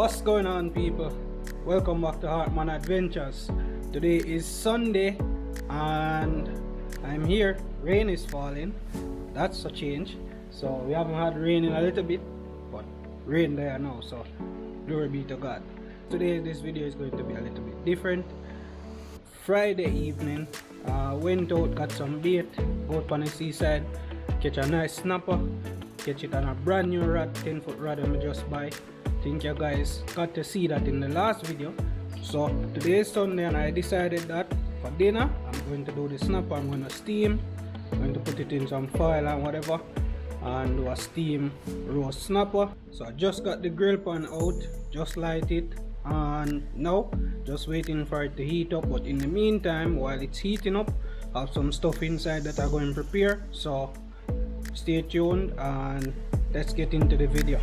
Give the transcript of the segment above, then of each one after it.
What's going on, people? Welcome back to Hartman Adventures. Today is Sunday and I'm here. Rain is falling. That's a change. So we haven't had rain in a little bit, but rain there now, so glory be to God. Today this video is going to be a little bit different. Friday evening, went out, got some bait out on the seaside, catch a nice snapper, catch it on a brand new rod, 10-foot rod I just buy. Think you guys got to see that in the last video. So today is Sunday and I decided that for dinner I'm going to do the snapper. I'm going to steam, I'm going to put it in some foil and whatever and do a steam roast snapper. So I just got the grill pan out, just light it, and now just waiting for it to heat up. But in the meantime, while it's heating up, I have some stuff inside that I'm going to prepare. So stay tuned and let's get into the video.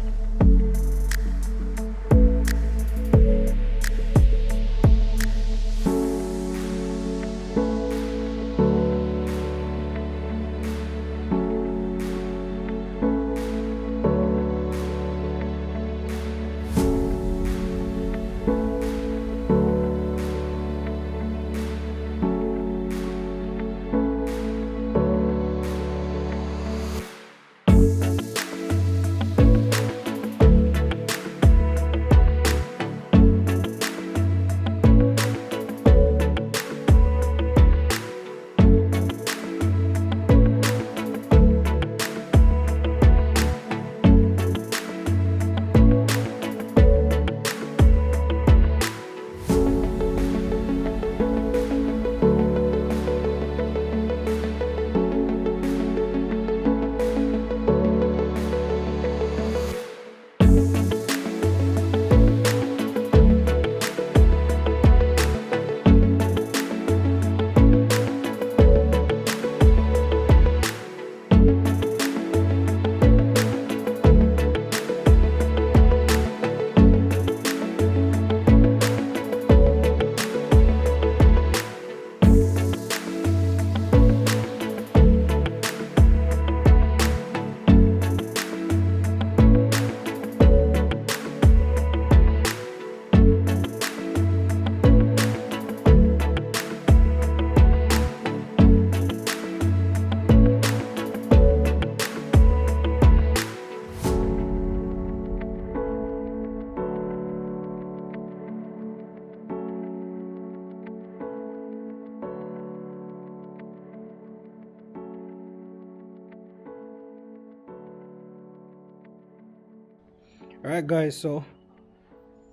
Alright guys, so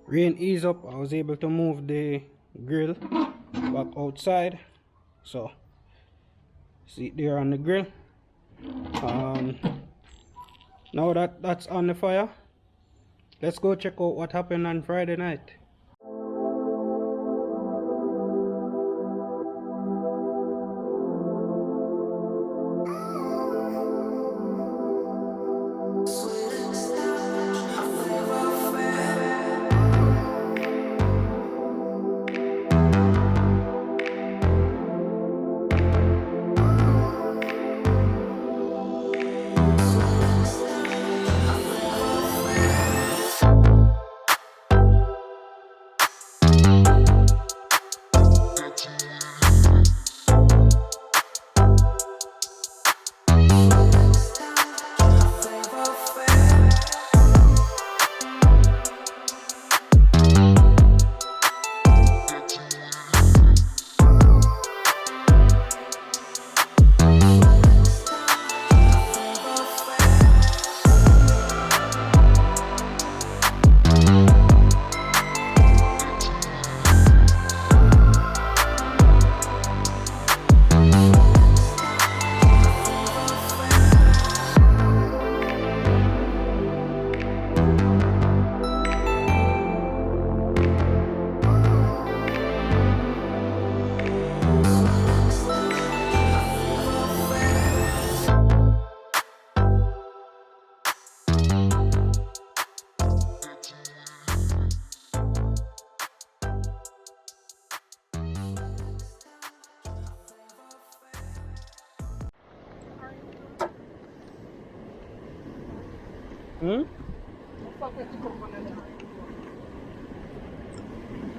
rain eased up. I was able to move the grill back outside. So see it there on the grill. Now that's on the fire, let's go check out what happened on Friday night.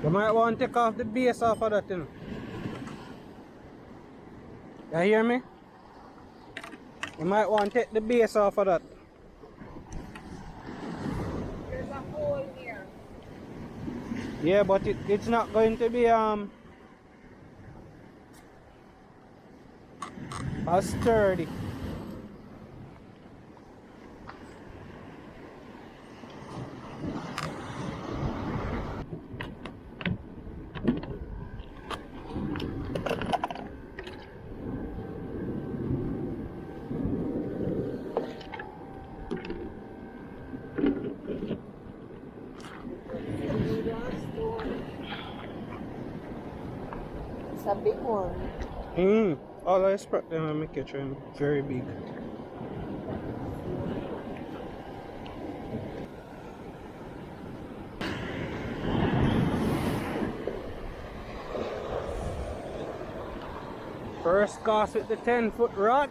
You might want to take off the base off of that, you know. You hear me? You might want to take the base off of that. There's a hole here. Yeah, but it's not going to be as sturdy. It's a big one. All I spread them and make it very big. First cast with the 10-foot rod.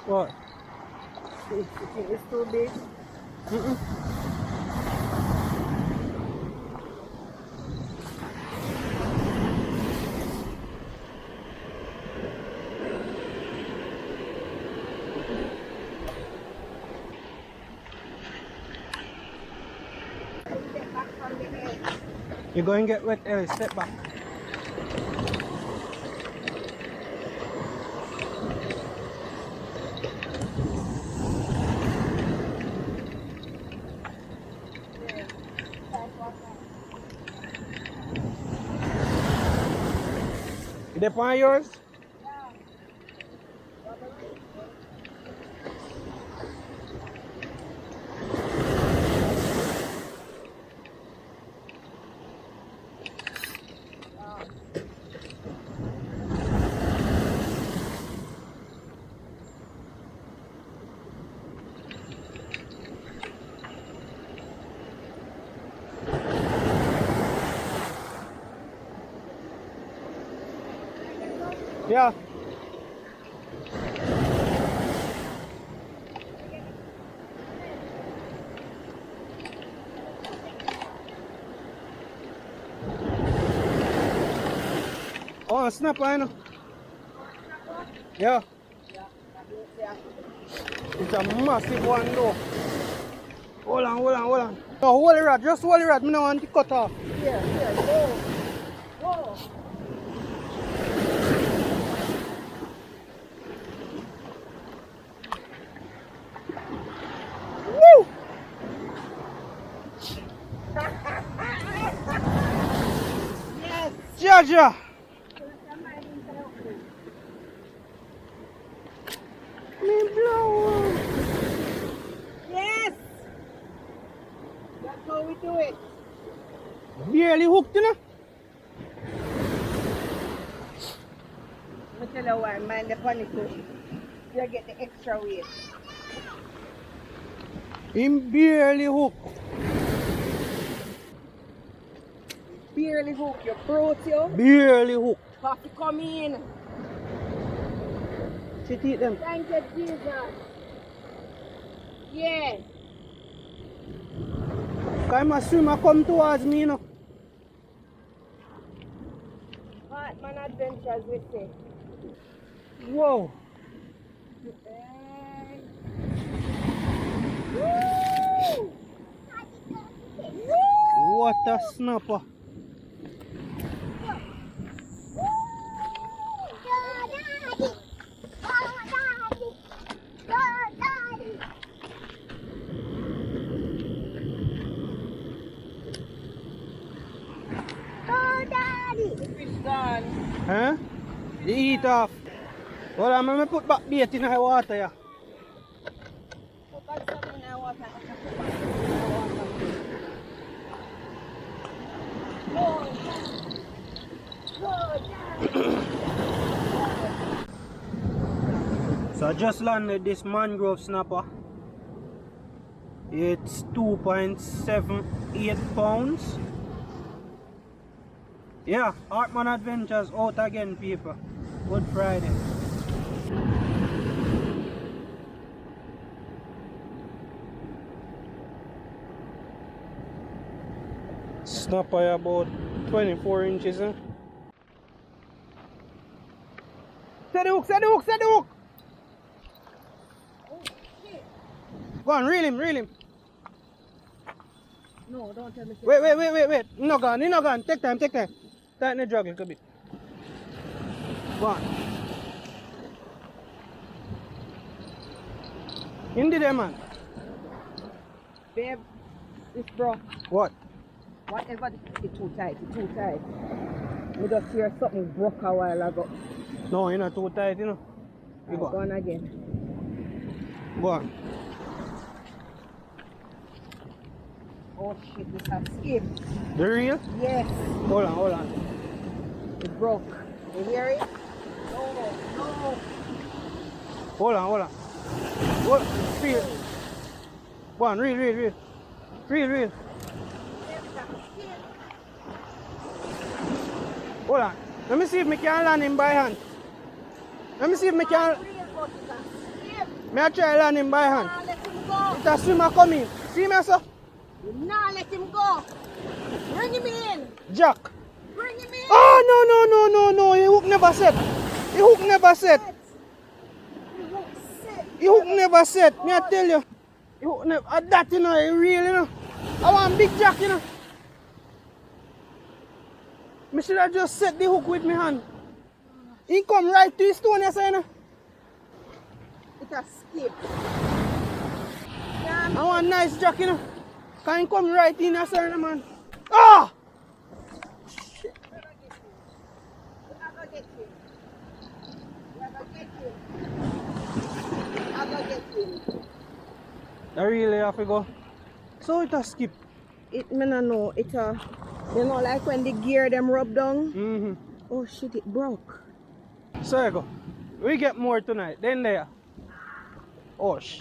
What? You think it's too big? Step back from the edge. You're going to get wet, Ellie. Step back. You dip on yours? Yeah. Oh, snap, I know. Yeah. It's a massive one though. Hold on. No, hold the rod, just hold the rod. I don't want to cut off. Here, go. Whoa. Woo! Yes. Jaja! Me blow. Yes. That's how we do it. Barely hooked, you know? Let me tell you why. Mind the funny too. You get the extra weight. Him barely hooked. Barely hook. You brought you. Barely hooked. Have to come in. Sit eat them. Thank you, Jesus. Yeah. Come a swimmer come towards me, you know. Hartman Adventures, we say. Whoa. Woo! What a snapper. The fish gone. Huh? They eat off. Well, I'm gonna put back bait in the water, yeah. Put back some in our water. So I just landed this mangrove snapper. It's 2.78 pounds. Yeah, Hartman Adventures out again, people. Good Friday. Snapper about 24 inches. Eh? Set the hook, set the hook, set the hook! Oh, shit. Go on, reel him, reel him. No, don't tell me. Wait. No gone. Take time. Tighten the drag a little bit. Go on. Into there, man. Babe, it's broke. What? Whatever, it's too tight, We just hear something broke a while ago. No, you're not too tight, you know. You go Go on. on again. Go on. Oh shit, this has skipped. The reel? Yes, Hold on. it broke. You hear it? No. Hold on. Reel. Go on, reel. Reel. Hold on. Let me see if I can land him by hand. Let me see if I can. May I try land him by hand? Nah, let him go. It's a swimmer coming. See me, sir? Nah, let him go. Bring him in. Jack. Bring him in. Oh, no. He hook never set. He hook never set. Me I tell you. He hook never. That, you know, he real, you know. I want big Jack, you know. Me should have just set the hook with my hand. He come right to his stone, you say, you know. It has skipped. I want nice Jack, you know. Can he come right in, you say, man. Ah! I'm gonna get him. I really have to go. So it has skip. It me no know. It you know, like when the gear them rub down. Mm-hmm. Oh shit, it broke. So you go. We get more tonight. Then there. Oh shit.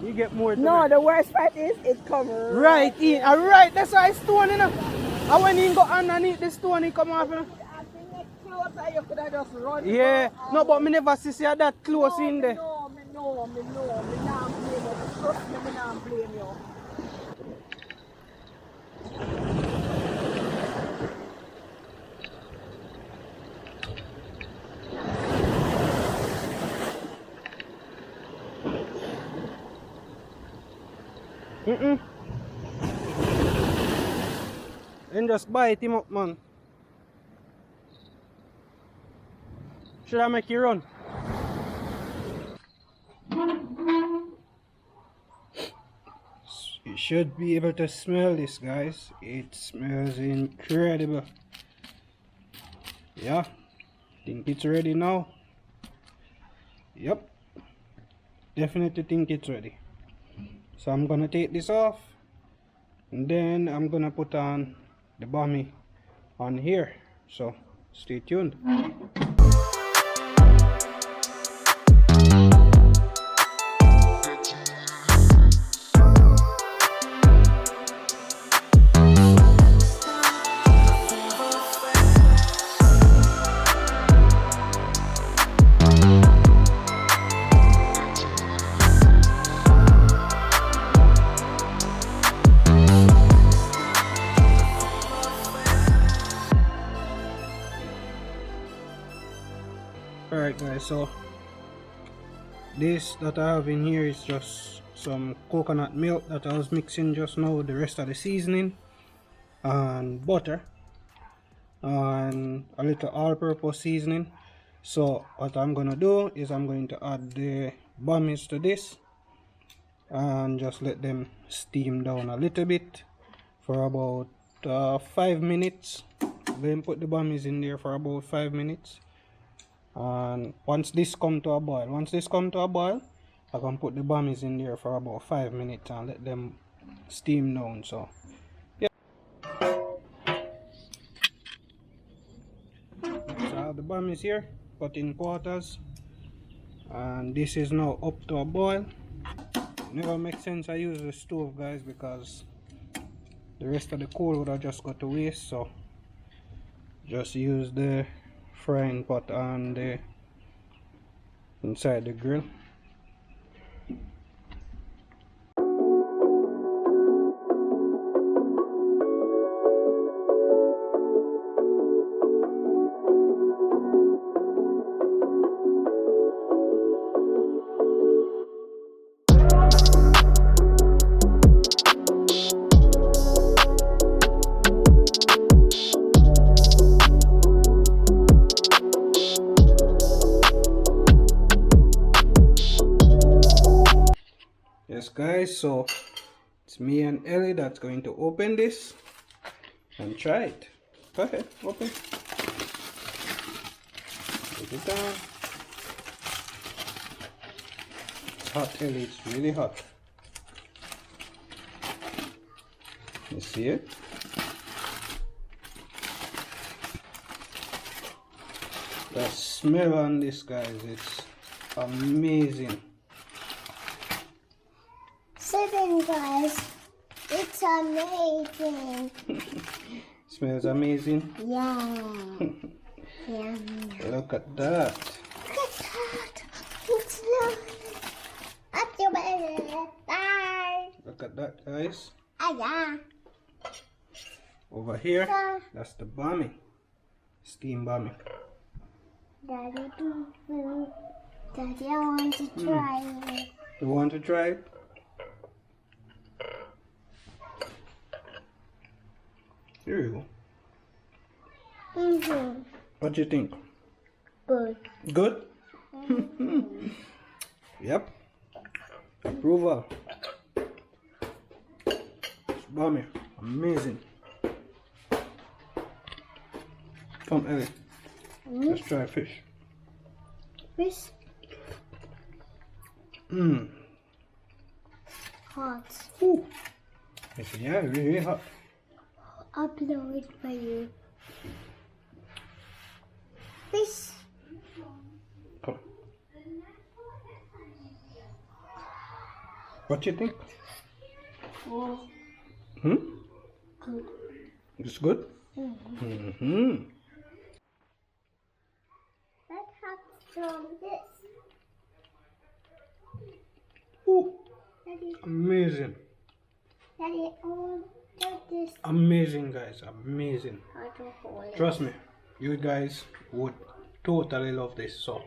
We get more No, tonight. the worst part is it come Right in. Alright, that's why it's stone, you know. And when he go underneath the stone, he come off, you know. I think it's closer, you could have just run. Yeah. No, but me never see you that close in there. Me nah blame you. Trust me, me nah blame you. Then just bite him up, man. Should I make you run? You should be able to smell this, guys. It smells incredible. Yeah, think it's ready now. Yep, definitely think it's ready. So I'm gonna take this off, and then I'm gonna put on the bummy on here. So stay tuned. Alright guys, so this that I have in here is just some coconut milk that I was mixing just now with the rest of the seasoning and butter and a little all-purpose seasoning. So what I'm gonna do is I'm going to add the bummies to this and just let them steam down a little bit for about 5 minutes. Then put the bummies in there for about 5 minutes. And once this come to a boil, I can put the bummies in there for about 5 minutes and let them steam down. So yeah, so I have the bummies here cut in quarters, and this is now up to a boil. Never makes sense I use the stove, guys, because the rest of the coal would have just got to waste, so just use the frying pot on the inside the grill. Yes guys, so it's me and Ellie that's going to open this and try it. Go ahead, open. Put it down. It's hot, Ellie, it's really hot. You see it? The smell on this, guys, it's amazing. Guys, it's amazing. Smells amazing. Yeah. Yeah. Look at that. Look at that. It's Look at that, guys. yeah. Over here, that's the bami. Steam bami. Daddy, Daddy, I want to try it. You want to try it? Here you go. What do you think? Good. Good? Yep. Approval. It's bami. Amazing. Come, Ellie. Let's try fish. Fish. Hot. Ooh. Yeah, really hot. I'll blow it for you. Fish. Come. What do you think? Oh, Hmm? good. It's good? Mm-hmm. Let's have some this. Ooh. Daddy, Amazing. Daddy, I want this. Amazing, guys. Amazing. How to hold it. Trust me, you guys would totally love this. So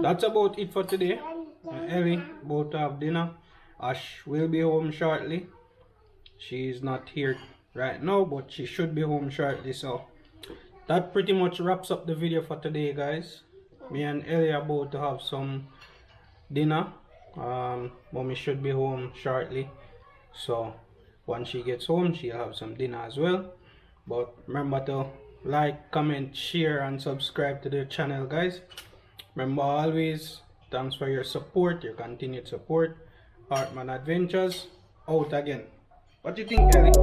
that's about it for today. Ellie about to have dinner. Ash will be home shortly. She is not here right now, but she should be home shortly. So that pretty much wraps up the video for today, guys. Me and Ellie are about to have some dinner. Mommy should be home shortly, so once she gets home she'll have some dinner as well. But remember to like, comment, share and subscribe to the channel, guys. Remember always, thanks for your support, your continued support. Hartman Adventures out again. What do you think, Ellie?